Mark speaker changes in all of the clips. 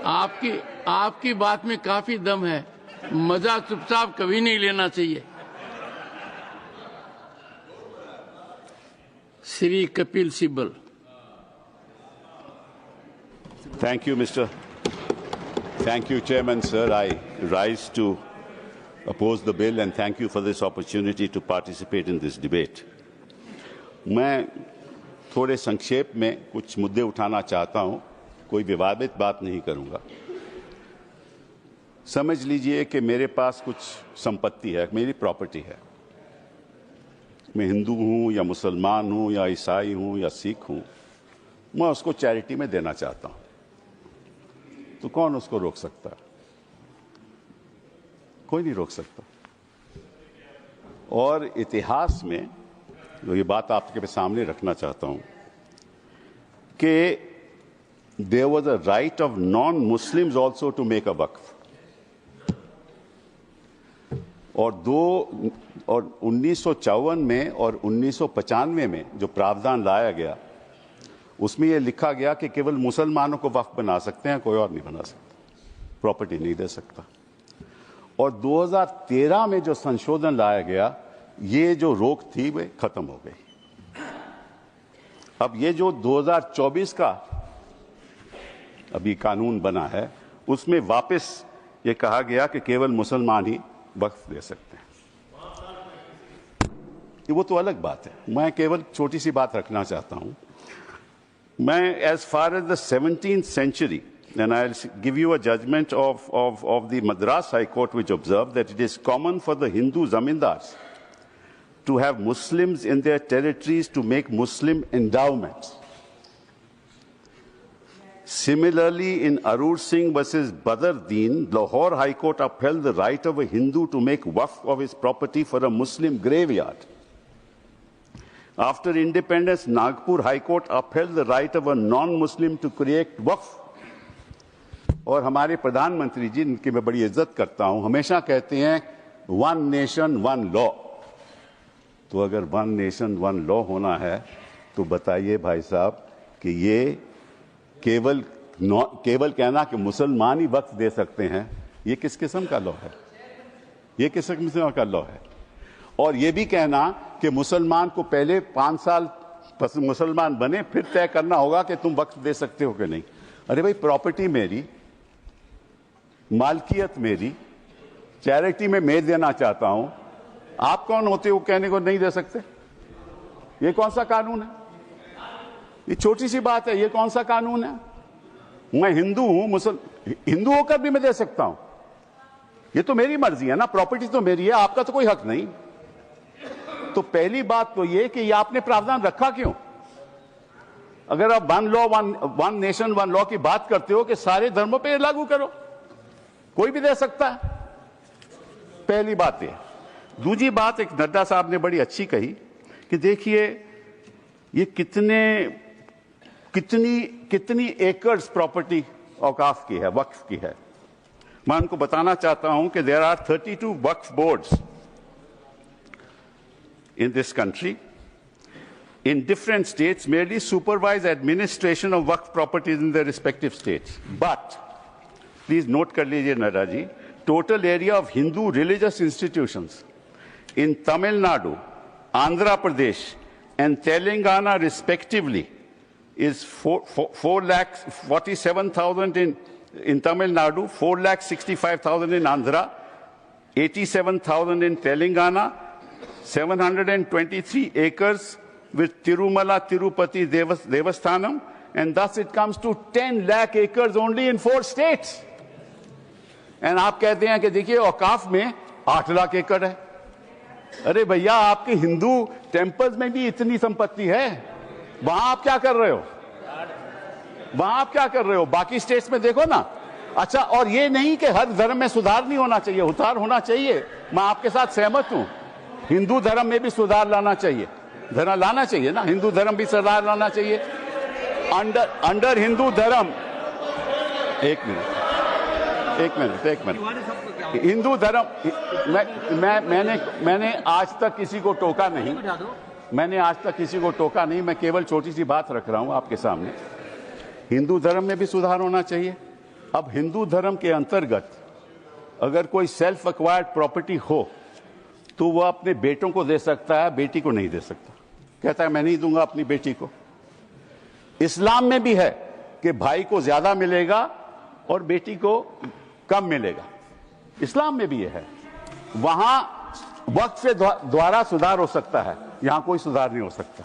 Speaker 1: आपकी बात में काफी दम है, मजा चुपचाप कभी नहीं लेना चाहिए। Shri Kapil Sibal.
Speaker 2: Thank you, Chairman, sir. I rise to oppose the bill and thank you for this opportunity to participate in this debate. मैं थोड़े संक्षेप में कुछ मुद्दे उठाना चाहता हूं, कोई विवादित बात नहीं करूंगा। समझ लीजिए कि मेरे पास कुछ संपत्ति है, मेरी प्रॉपर्टी है। मैं हिंदू हूं या मुसलमान हूं या ईसाई हूं या सिख हूं, मैं उसको चैरिटी में देना चाहता हूं, तो कौन उसको रोक सकता है? कोई नहीं रोक सकता। और इतिहास में तो ये बात आपके सामने रखना चाहता हूं कि there was a right of non Muslims also to make a वक्फ। और 1954 में और 1995 में जो प्रावधान लाया गया, उसमें यह लिखा गया कि केवल मुसलमानों को वक्फ बना सकते हैं, कोई और नहीं बना सकता, प्रॉपर्टी नहीं दे सकता। और 2013 में जो संशोधन लाया गया, ये जो रोक थी वे खत्म हो गई। अब ये जो 2024 का अभी कानून बना है, उसमें वापस ये कहा गया कि केवल मुसलमान ही वक्फ दे सकते हैं। वो तो अलग बात है, मैं केवल छोटी सी बात रखना चाहता हूं। मैं as far as the 17th century, and I'll give you a judgment of the Madras High Court, which observed that it is common for the Hindu zamindars to have Muslims in their territories to make Muslim endowments. Similarly, in Arur Singh versus Badr Deen, Lahore High Court upheld the right of a Hindu to make waqf of his property for a Muslim graveyard. After independence, Nagpur High Court upheld the right of a non-Muslim to create waqf. और हमारे प्रधानमंत्री जी, इनकी मैं बड़ी इज्जत करता हूं, हमेशा कहते हैं वन नेशन वन लॉ। तो अगर वन नेशन वन लॉ होना है तो बताइए भाई साहब कि ये केवल कहना कि मुसलमान ही वक्फ दे सकते हैं, ये किस किस्म का लॉ है? ये किस किस्म का लॉ है? और ये भी कहना कि मुसलमान को पहले 5 साल मुसलमान बने फिर तय करना होगा कि तुम वक्फ दे सकते हो कि नहीं। अरे भाई, प्रॉपर्टी मेरी, मालकियत मेरी, चैरिटी में मैं देना चाहता हूं, आप कौन होते हो कहने को नहीं दे सकते? ये कौन सा कानून है? ये छोटी सी बात है, ये कौन सा कानून है? मैं हिंदू हूं, हिंदू होकर भी मैं दे सकता हूं। ये तो मेरी मर्जी है ना, प्रॉपर्टी तो मेरी है, आपका तो कोई हक नहीं। तो पहली बात तो ये कि ये आपने प्रावधान रखा क्यों? अगर आप वन नेशन वन लॉ की बात करते हो कि सारे धर्मों पे लागू करो, कोई भी दे सकता है। पहली बात ये। दूसरी बात, एक नड्डा साहब ने बड़ी अच्छी कही कि देखिए ये कितनी एकर्स प्रॉपर्टी औकाफ की है, वक्फ की है। मैं उनको बताना चाहता हूं कि there are 32 Waqf boards in this country in different states merely supervise administration of waqf properties in their respective states. But please note kar lijiye Nada ji, total area of Hindu religious institutions in Tamil Nadu, Andhra Pradesh and Telangana respectively is 4,47,000 in Tamil Nadu, 4,65,000 in Andhra, 87,000 in Telangana, 723 acres with Tirumala Tirupati Devasthanam, and thus it comes to 10 lakh acres only in 4 states. And आप कहते हैं कि देखिए औकाफ में 8 लाख एकड़ है। अरे भैया, आपके हिंदू टेम्पल्स में भी इतनी संपत्ति है, वहां आप क्या कर रहे हो? बाकी स्टेट्स में देखो ना। अच्छा, और ये नहीं कि हर धर्म में सुधार नहीं होना चाहिए, उतार होना चाहिए, मैं आपके साथ सहमत हूं। हिंदू धर्म में भी सुधार लाना चाहिए, लाना चाहिए ना, हिंदू धर्म भी सुधार लाना चाहिए। अंडर हिंदू धर्म, एक मिनट, हिंदू धर्म, मैंने आज तक किसी को टोका नहीं, मैं केवल छोटी सी बात रख रहा हूं आपके सामने। हिंदू धर्म में भी सुधार होना चाहिए, अब हिंदू धर्म के अंतर्गत अगर कोई सेल्फ एक्वायर्ड प्रॉपर्टी हो तो वह अपने बेटों को दे सकता है, बेटी को नहीं दे सकता। कहता है मैं नहीं दूंगा अपनी बेटी को। इस्लाम में भी है कि भाई को ज्यादा मिलेगा और बेटी को कम मिलेगा, इस्लाम में भी यह है। वहां वक्त से द्वारा सुधार हो सकता है, यहां कोई सुधार नहीं हो सकता।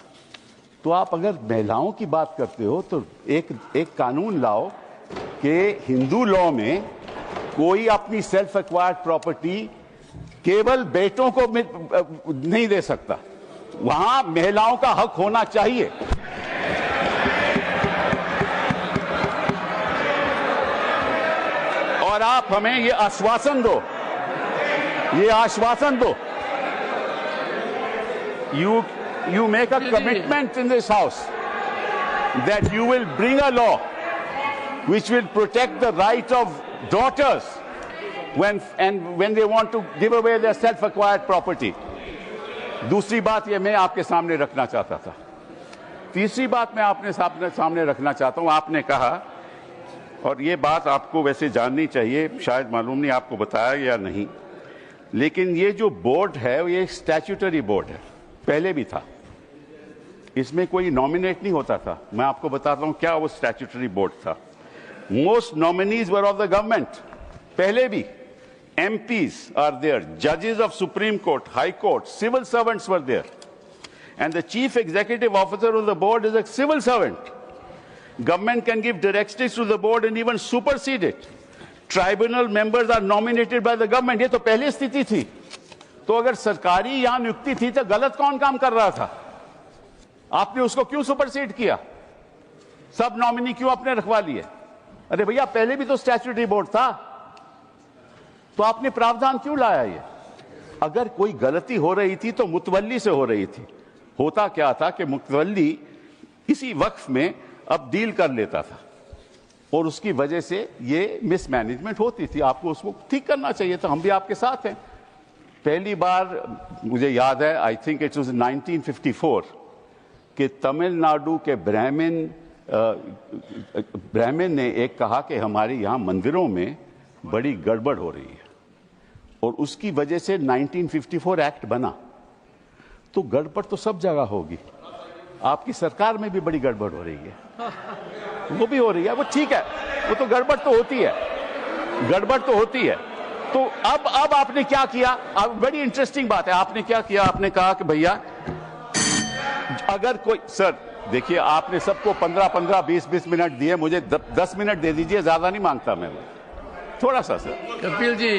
Speaker 2: तो आप अगर महिलाओं की बात करते हो तो एक कानून लाओ कि हिंदू लॉ में कोई अपनी सेल्फ एक्वायर्ड प्रॉपर्टी केवल बेटों को नहीं दे सकता, वहां महिलाओं का हक होना चाहिए। और आप हमें ये आश्वासन दो, you make a commitment in this house that you will bring a law which will protect the right of daughters when they want to give away their self-acquired property. दूसरी बात ये मैं आपके सामने रखना चाहता था। तीसरी बात मैं आपने सामने रखना चाहता हूं। आपने कहा, और ये बात आपको वैसे जाननी चाहिए, शायद मालूम नहीं आपको बताया या नहीं, लेकिन ये जो बोर्ड है ये एक स्टैट्यूटरी बोर्ड है, पहले भी था। इसमें कोई नॉमिनेट नहीं होता था। मैं आपको बताता हूं क्या वो स्टैट्यूटरी बोर्ड था। Most nominees were of the government, पहले भी। MPs are there, judges of Supreme Court, High Court, civil servants were there. And the chief executive officer of the board is a civil servant. Government can give directives to the board and even supersede it. Tribunal members are nominated by the government. ये तो पहली स्थिति थी। तो अगर सरकारी यहां नियुक्ति थी तो गलत कौन काम कर रहा था? आपने उसको क्यों सुपरसीड किया? सब नॉमिनी क्यों आपने रखवा लिए? अरे भैया पहले भी तो स्टैट्यूटरी बोर्ड था, तो आपने प्रावधान क्यों लाया? ये अगर कोई गलती हो रही थी तो मुतवल्ली से हो रही थी। होता क्या था कि मुतवल्ली इसी वक्फ में अब डील कर लेता था और उसकी वजह से ये मिसमैनेजमेंट होती थी। आपको उसको ठीक करना चाहिए था। हम भी आपके साथ हैं। पहली बार मुझे याद है, आई थिंक इट वाज 1954, कि तमिलनाडु के ब्राह्मण ने एक कहा कि हमारे यहाँ मंदिरों में बड़ी गड़बड़ हो रही है, और उसकी वजह से 1954 एक्ट बना। तो गड़बड़ तो सब जगह होगी, आपकी सरकार में भी बड़ी गड़बड़ हो रही है, वो भी हो रही है, वो ठीक है, वो तो गड़बड़ तो होती है, गड़बड़ तो होती है। तो अब आपने क्या किया? अब बड़ी इंटरेस्टिंग बात है, आपने क्या किया? आपने कहा कि भैया अगर कोई, सर देखिए आपने सबको 15-15, 20-20 मिनट दिए, मुझे 10 मिनट दे दीजिए, ज्यादा नहीं मांगता मैं, थोड़ा सा। सर
Speaker 1: कपिल जी,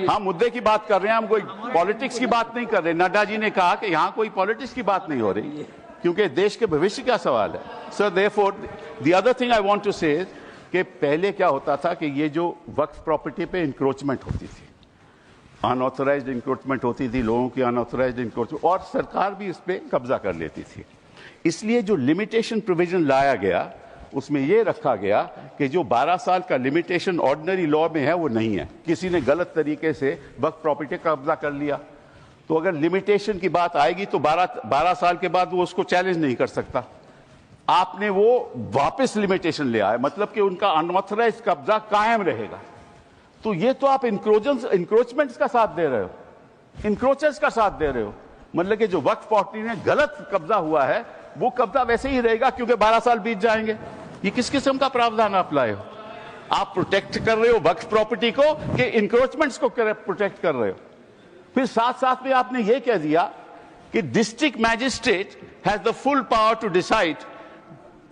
Speaker 2: हम मुद्दे की बात कर रहे हैं, हम कोई पॉलिटिक्स की बात नहीं कर रहे। नड्डा जी ने कहा कि यहां कोई पॉलिटिक्स की बात नहीं हो रही, क्योंकि देश के भविष्य का सवाल है। Sir therefore the other thing I want to say कि पहले क्या होता था कि ये जो वक्फ प्रॉपर्टी पे इंक्रोचमेंट होती थी, अनऑथराइज्ड इंक्रोचमेंट होती थी, लोगों की अनऑथराइज्ड इंक्रोचमेंट, और सरकार भी इस पे कब्जा कर लेती थी। इसलिए जो लिमिटेशन प्रोविजन लाया गया उसमें यह रखा गया कि जो 12 साल का लिमिटेशन ऑर्डिनरी लॉ में है वो नहीं है। किसी ने गलत तरीके से वक्फ प्रॉपर्टी का कब्जा कर लिया तो अगर लिमिटेशन की बात आएगी तो 12 साल के बाद वो उसको चैलेंज नहीं कर सकता। आपने वो वापस लिमिटेशन ले आए, मतलब कि उनका अनऑथराइज्ड कब्जा कायम रहेगा। तो ये तो आप इंक्रोचमेंट्स का साथ दे रहे हो, इंक्रोचर्स का साथ दे रहे हो। मतलब कि जो वक्फ प्रॉपर्टी में गलत कब्जा हुआ है वो कब्जा वैसे ही रहेगा, क्योंकि 12 साल बीत जाएंगे। ये किस किस्म का प्रावधान आप लाए हो? आप प्रोटेक्ट कर रहे हो वक्फ प्रॉपर्टी को कि इंक्रोचमेंट्स को प्रोटेक्ट कर रहे हो? फिर साथ साथ में आपने ये कह दिया कि district magistrate has the full power to decide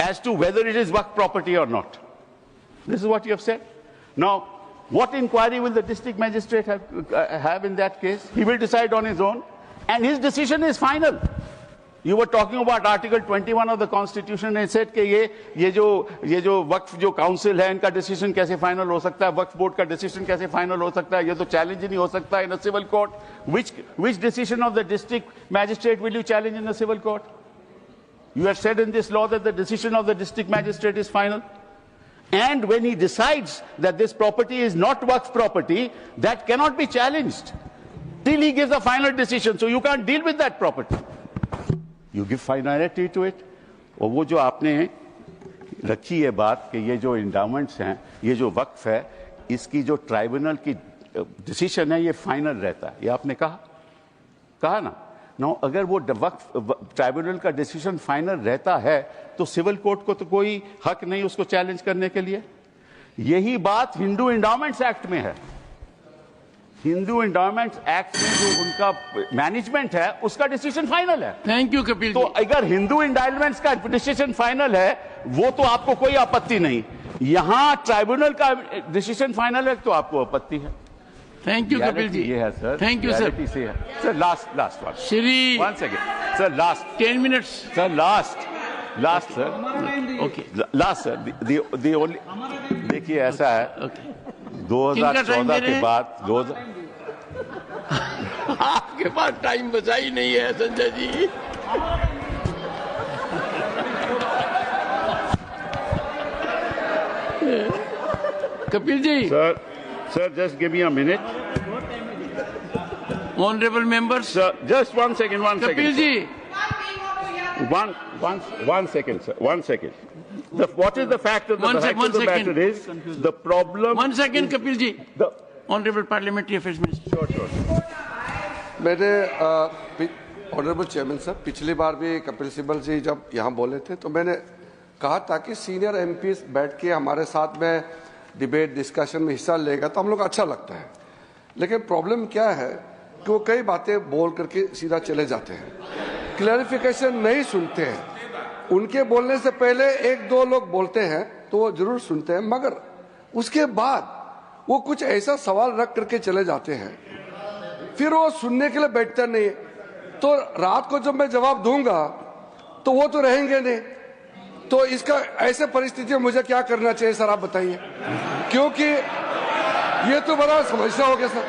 Speaker 2: as to whether it is work property or not. This is what you have said. Now, what inquiry will the district magistrate have in that case? He will decide on his own, and his decision is final. You were talking about Article 21 of the Constitution and said कि ये जो वक्फ जो council है इनका decision कैसे final हो सकता है, वक्फ बोर्ड का डिसीजन कैसे फाइनल हो सकता है, ये तो चैलेंज ही नहीं हो सकता in a civil court. Which decision of the district magistrate will you challenge in a civil court? You have said in this law that the decision of the district magistrate is final. And when he decides that this property is not waqf property, that cannot be challenged till he gives a final decision. So you can't deal with that property. You give finality to it. और वो जो आपने रखी है बात कि ये जो इंडाउमेंट्स हैं, ये जो वक्फ है, इसकी जो ट्राइब्यूनल की डिसीजन है ये फाइनल रहता है। ये आपने कहा ना। नो, अगर वो वक्फ ट्राइब्यूनल का डिसीजन फाइनल रहता है तो सिविल कोर्ट को तो कोई हक नहीं उसको चैलेंज करने के लिए। यही बात हिंदू इंडाउमेंट्स एक्ट में है। हिंदू इंडाउमेंट्स एक्ट में जो उनका मैनेजमेंट है उसका डिसीजन फाइनल है।
Speaker 1: थैंक यू कपिल
Speaker 2: तो
Speaker 1: जी।
Speaker 2: अगर हिंदू इंडाउमेंट्स का डिसीजन फाइनल है वो तो आपको कोई आपत्ति नहीं, यहां ट्राइब्यूनल का डिसीजन फाइनल है तो आपको आपत्ति है।
Speaker 1: Thank you Kapil ji.
Speaker 2: ये है sir,
Speaker 1: thank you sir.
Speaker 2: Sir last one
Speaker 1: Shri
Speaker 2: 1 second sir, last
Speaker 1: 10 minutes
Speaker 2: sir, last sir,
Speaker 1: okay
Speaker 2: last sir, the only, देखिए ऐसा है 2014 के बाद
Speaker 1: आपके पास टाइम बचा ही नहीं है Sanjay ji. Kapil ji.
Speaker 2: Sir just give me a minute.
Speaker 1: Honourable members.
Speaker 2: Sir just 1 second
Speaker 1: Kapil ji.
Speaker 2: One second, sir. 1 second. What is the fact of the matter is the problem.
Speaker 1: 1 second, Kapil ji. The Honorable Parliamentary Affairs Minister.
Speaker 2: Sure.
Speaker 3: मैंने honourable chairman साहब, पिछली बार भी कपिल सिब्बल जी जब यहाँ बोले थे तो मैंने कहा था कि सीनियर एमपीज बैठ के हमारे साथ में डिबेट डिस्कशन में हिस्सा लेगा तो हम लोग अच्छा लगता है। लेकिन प्रॉब्लम क्या है कि वो कई बातें बोल करके सीधा चले जाते हैं, क्लैरिफिकेशन नहीं सुनते हैं। उनके बोलने से पहले 1-2 लोग बोलते हैं तो वो जरूर सुनते हैं, मगर उसके बाद वो कुछ ऐसा सवाल रख करके चले जाते हैं, फिर वो सुनने के लिए बैठते नहीं। तो रात को जब मैं जवाब दूंगा तो वो तो रहेंगे नहीं। तो इसका ऐसे परिस्थिति में मुझे क्या करना चाहिए सर, आप बताइए, क्योंकि ये तो बड़ा समस्या हो गया सर।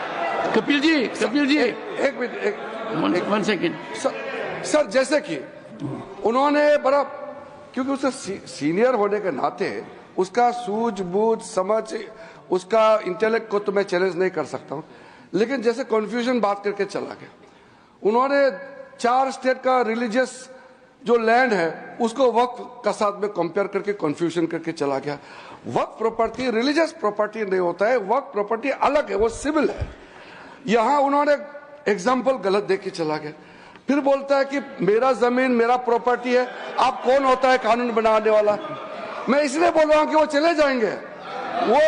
Speaker 1: कपिल जी
Speaker 3: एक मिनट,
Speaker 1: 1 सेकेंड
Speaker 3: सर, जैसे कि उन्होंने बड़ा, क्योंकि उससे सीनियर होने के नाते उसका सूझबूझ समझ, उसका इंटेलेक्ट को तो मैं चैलेंज नहीं कर सकता हूं, लेकिन जैसे कंफ्यूजन बात करके चला गया। उन्होंने 4 स्टेट का रिलीजियस जो लैंड है उसको वक्फ का साथ में कंपेयर करके कंफ्यूजन करके चला गया। वक्फ प्रॉपर्टी रिलीजियस प्रॉपर्टी नहीं होता है, वक्फ प्रॉपर्टी अलग है, वो सिविल है। यहां उन्होंने एग्जाम्पल गलत देख के चला गया। फिर बोलता है कि मेरा जमीन मेरा प्रॉपर्टी है। आप कौन होता है कानून बनाने वाला? मैं इसलिए बोल रहा हूं कि वो चले जाएंगे। वो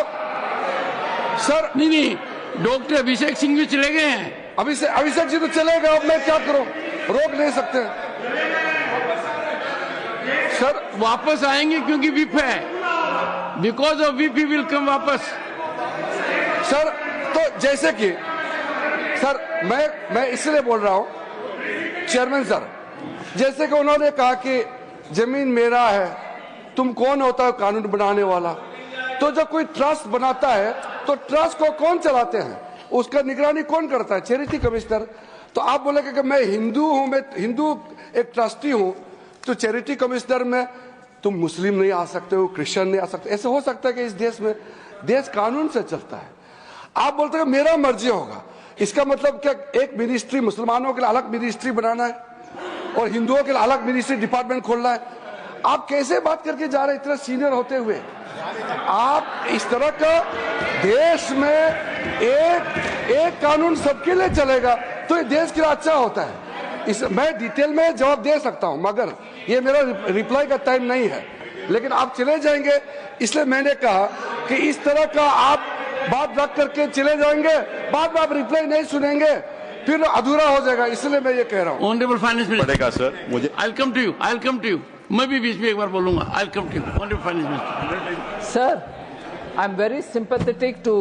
Speaker 3: सर
Speaker 1: नहीं, डॉक्टर अभिषेक सिंह भी चले गए हैं।
Speaker 3: अभिषेक जी तो चले गए, अब मैं क्या करूं, रोक नहीं सकते सर।
Speaker 1: वापस आएंगे क्योंकि विप है, because of whip he will come वापस
Speaker 3: सर। तो जैसे कि सर मैं इसलिए बोल रहा हूं चेयरमैन सर, जैसे कि उन्होंने कहा कि जमीन मेरा है, तुम कौन होता है कानून बनाने वाला? तो जब कोई ट्रस्ट बनाता है तो ट्रस्ट को कौन चलाते हैं, उसका निगरानी कौन करता है? Charity commissioner. तो आप बोलेंगे कि मैं हिंदू हूं, मैं हिंदू एक ट्रस्टी हूं, तो चैरिटी कमिश्नर में तुम मुस्लिम नहीं आ सकते हो, क्रिश्चियन नहीं आ सकते। ऐसे हो सकता है कि इस देश में देश कानून से चलता है। आप बोलते हैं मेरा मर्जी होगा, इसका मतलब क्या एक मिनिस्ट्री मुसलमानों के लिए अलग मिनिस्ट्री बनाना है और हिंदुओं के लिए अलग मिनिस्ट्री डिपार्टमेंट खोलना है? आप कैसे बात करके जा रहे हैं इतना सीनियर होते हुए? आप इस तरह का देश में एक कानून सबके लिए चलेगा तो ये देश के लिए अच्छा होता है। मैं डिटेल में जवाब दे सकता हूं, मगर ये मेरा रिप्लाई का टाइम नहीं है। लेकिन आप चले जाएंगे, इसलिए मैंने कहा कि इस तरह का आप बात रख करके चले जाएंगे, बाद में आप रिप्लाई नहीं सुनेंगे, फिर अधूरा हो जाएगा। इसलिए मैं ये कह रहा हूँ।
Speaker 1: ऑनरेबल फाइनेंस मिनिस्टर
Speaker 2: पड़ेगा सर मुझे।
Speaker 1: I will come to you. मैं भी बीच में एक बार बोलूंगा। I will come to you honourable finance minister.
Speaker 4: Sir, I'm very sympathetic to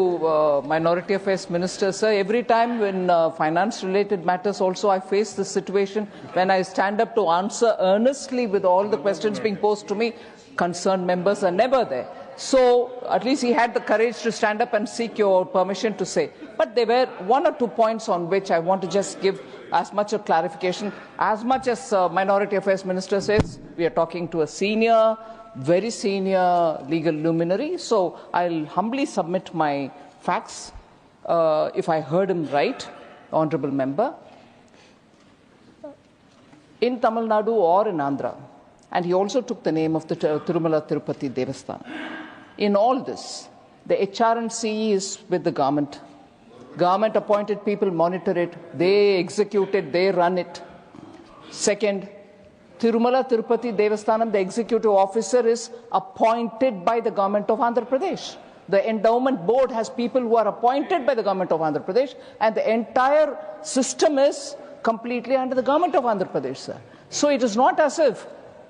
Speaker 4: Minority Affairs Minister, sir. Every time when finance-related matters also, I face this situation when I stand up to answer earnestly with all the questions being posed to me, concerned members are never there. So at least he had the courage to stand up and seek your permission to say. But there were 1 or 2 points on which I want to just give as much of clarification. As much as Minority Affairs Minister says, we are talking to a senior, very senior legal luminary. So I'll humbly submit my facts, if I heard him right, Honorable Member. In Tamil Nadu or in Andhra, and he also took the name of the Tirumala Tirupati Devasthanam. In all this, the HRNC is with the government. Government appointed people monitor it, they execute it, they run it. Second, Tirumala Tirupati Devasthanam, the executive officer, is appointed by the government of Andhra Pradesh. The endowment board has people who are appointed by the government of Andhra Pradesh, and the entire system is completely under the government of Andhra Pradesh, sir. So it is not as if,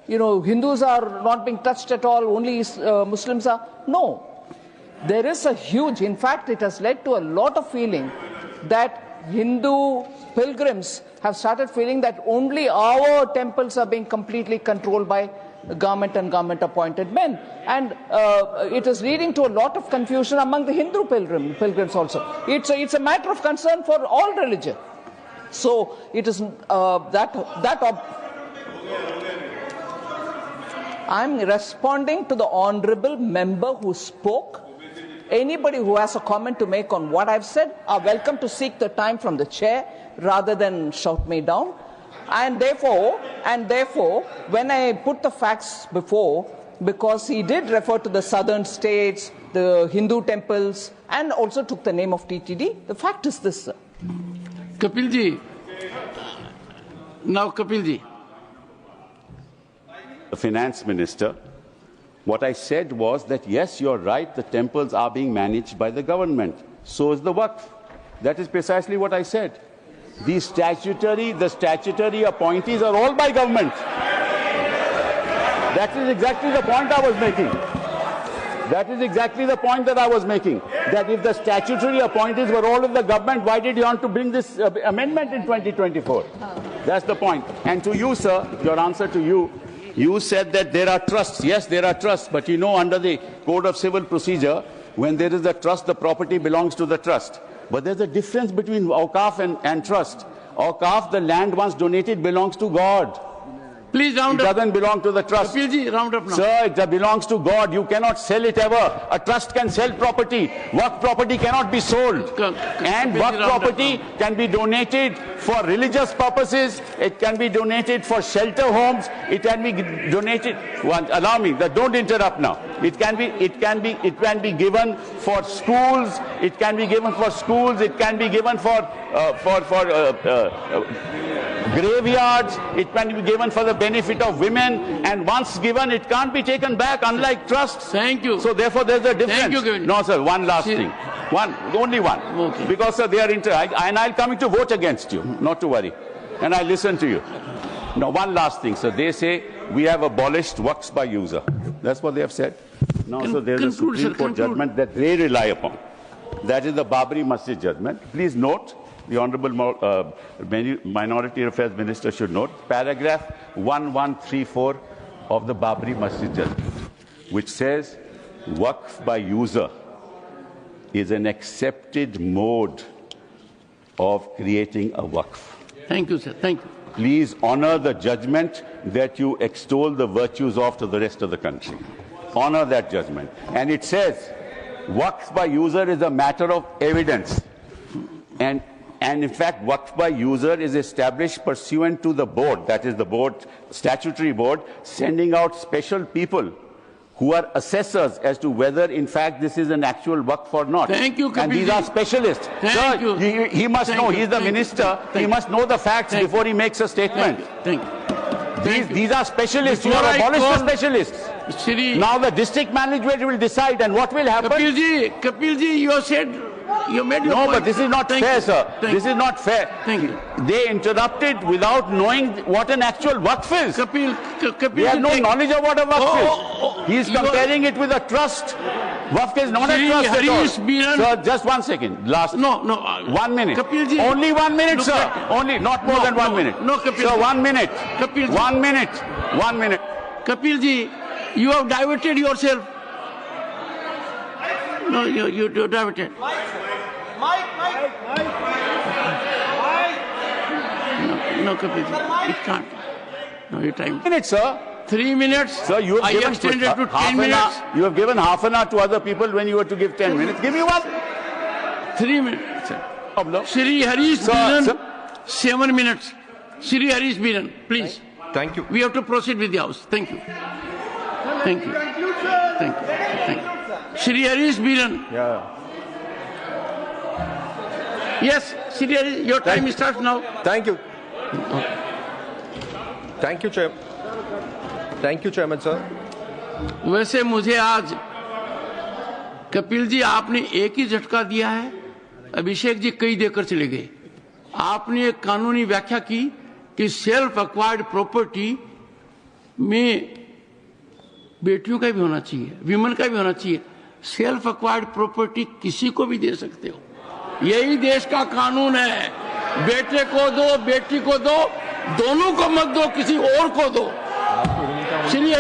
Speaker 4: Hindus are not being touched at all, only Muslims are. No. There is a huge, in fact, it has led to a lot of feeling that Hindu pilgrims have started feeling that only our temples are being completely controlled by government and government-appointed men. And it is leading to a lot of confusion among the Hindu pilgrims also. It's a matter of concern for all religion. So it is I'm responding to the honorable member who spoke. Anybody who has a comment to make on what I've said are welcome to seek the time from the chair rather than shout me down. And therefore, when I put the facts before, because he did refer to the southern states, the Hindu temples, and also took the name of TTD, the fact is this, sir.
Speaker 1: Kapilji. Now, Kapilji.
Speaker 2: The finance minister, what I said was that, yes, you're right, the temples are being managed by the government. So is the Waqf. That is precisely what I said. The statutory appointees are all by government. That is exactly the point I was making. That is exactly the point that I was making. That if the statutory appointees were all of the government, why did you want to bring this amendment in 2024? That's the point. And to you, sir, your answer to you, you said that there are trusts. Yes, there are trusts. But under the Code of Civil Procedure, when there is a trust, the property belongs to the trust. But there's a difference between Awqaf and trust. Awqaf, the land once donated, belongs to God.
Speaker 1: Please round up.
Speaker 2: It doesn't belong to the trust.
Speaker 1: Kapilji, round up now.
Speaker 2: Sir, it belongs to God. You cannot sell it ever. A trust can sell property. Waqf property cannot be sold. And Waqf property can be donated for religious purposes. It can be donated for shelter homes. It can be donated. Allow me. Don't interrupt now. It can be given for schools. It can be given for schools. It can be given for graveyards. It can be given for the benefit of women, and once given, it can't be taken back, unlike trusts.
Speaker 1: Thank you.
Speaker 2: So therefore, there's a difference.
Speaker 1: Thank you, Kevin.
Speaker 2: No, sir, one last thing. Only one.
Speaker 1: Okay.
Speaker 2: Because, sir, they are and I'll come to vote against you, not to worry. And I listen to you. Now, one last thing, sir. They say we have abolished Waqfs by user. That's what they have said. Now, so there's a Supreme Court judgment that they rely upon. That is the Babri Masjid judgment. Please note, the Honourable Minority Affairs Minister should note, paragraph 1134 of the Babri Masjid judgment, which says Waqf by user is an accepted mode of creating a Waqf.
Speaker 1: Thank you, sir. Thank you.
Speaker 2: Please honour the judgment that you extol the virtues of to the rest of the country. Honour that judgment. And it says Waqf by user is a matter of evidence. And in fact, Waqf by user is established pursuant to the board, that is the board, statutory board, sending out special people who are assessors as to whether, in fact, this is an actual Waqf or not.
Speaker 1: Thank you, Kapilji.
Speaker 2: And these are specialists.
Speaker 1: Thank you.
Speaker 2: He must know. He's the minister. He must know the facts before he makes a statement.
Speaker 1: Thank you.
Speaker 2: These are specialists. You have abolished the specialists.
Speaker 1: Shri,
Speaker 2: now the district management will decide, and what will happen?
Speaker 1: Kapilji, you said. You made your point.
Speaker 2: But this is not fair, sir. This is not fair.
Speaker 1: Thank you.
Speaker 2: They interrupted without knowing what an actual Waqf is.
Speaker 1: Kapil,
Speaker 2: they have no knowledge of what a Waqf is. He is comparing it with a trust. Waqf is not a trust at all. Sir, just 1 second. Last.
Speaker 1: No.
Speaker 2: 1 minute.
Speaker 1: Kapilji.
Speaker 2: Only 1 minute, sir. Only, not more than 1 minute.
Speaker 1: No, Kapilji.
Speaker 2: Sir, 1 minute.
Speaker 1: Kapilji.
Speaker 2: 1 minute. 1 minute.
Speaker 1: Kapilji, you have diverted yourself. No, you diverted.
Speaker 5: Mike.
Speaker 1: No, Kapilji, it can't. No, your time.
Speaker 2: 1 minute, sir.
Speaker 1: 3 minutes.
Speaker 2: Sir, you have
Speaker 1: I
Speaker 2: given
Speaker 1: extended to 10 minutes.
Speaker 2: You have given half an hour to other people when you were to give 10 minutes. Give me 1.
Speaker 1: 3 minutes.
Speaker 2: Problem.
Speaker 1: Shri Harish Biran, 7 minutes. Shri Harish Biran, please.
Speaker 5: Thank you.
Speaker 1: We have to proceed with the House. Thank you. Thank you. Thank you. Thank you. Shri Harish Biran.
Speaker 5: Yeah.
Speaker 1: Yes, Shri Harish, your time starts now.
Speaker 5: Thank you. Thank you, Chair. Thank you, Chairman, sir.
Speaker 1: वैसे मुझे आज कपिल जी आपने एक ही झटका दिया है, अभिषेक जी कई देकर चले गए। आपने एक कानूनी व्याख्या की कि सेल्फ एक्वायर्ड प्रॉपर्टी में बेटियों का भी होना चाहिए, विमेन का भी होना चाहिए। सेल्फ एक्वायर्ड प्रॉपर्टी किसी को भी दे सकते हो, यही देश का कानून है। बेटे को दो, बेटी को दो, दोनों को मत दो, किसी और को दो। Shri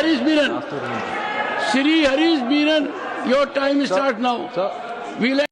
Speaker 1: Harish Biran, your time start now.